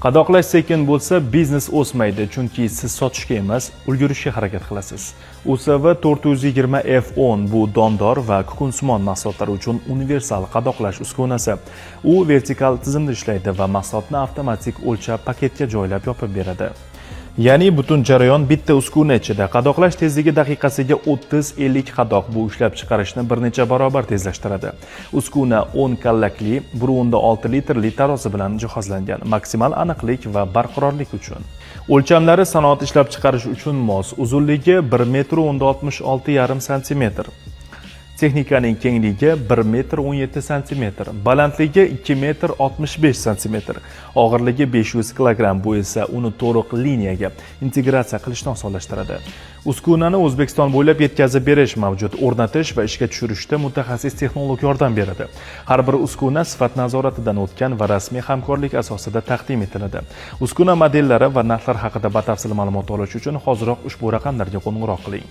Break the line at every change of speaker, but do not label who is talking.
Qadoqlash sekin bo'lsa, biznes o'smaydi, chunki siz sotishga emas, ulgurishga harakat qilasiz. USV 420 F10 bu dondor va kukunsimon mahsulotlar uchun universal qadoqlash uskunasi. U vertikal tizimda ishlaydi va mahsulotni avtomatik o'lchab paketga joylab yopib beradi. Ya'ni butun jarayon bitta uskuna ichida. Qadoqlash tezligi daqiqasiga 30-50 qadoq. Bu ishlab chiqarishni bir necha barobar tezlashtiradi. Uskuna 10 kallakli, burunda 6 litrli tarozi bilan jihozlangan. Maksimal aniqlik va barqarorlik uchun. O'lchamlari sanoat ishlab chiqarish uchun mos. Uzunligi 1,66 cm. Texnikaning kengligi 1,17 cm, balandligi 2,65 cm, og'irligi 500 kg. Bu esa uni to'liq liniyaga integratsiya qilishni osonlashtiradi. Uskunani O'zbekiston bo'ylab yetkazib berish mavjud. O'rnatish va ishga tushirishda mutaxassis texnolog yordam beradi. Har bir uskuna sifat nazoratidan o'tgan va rasmiy hamkorlik asosida taqdim etiladi. Uskuna modellari va narxlar haqida batafsil ma'lumot olish uchun hoziroq ushbu raqamlarga qo'ng'iroq qiling.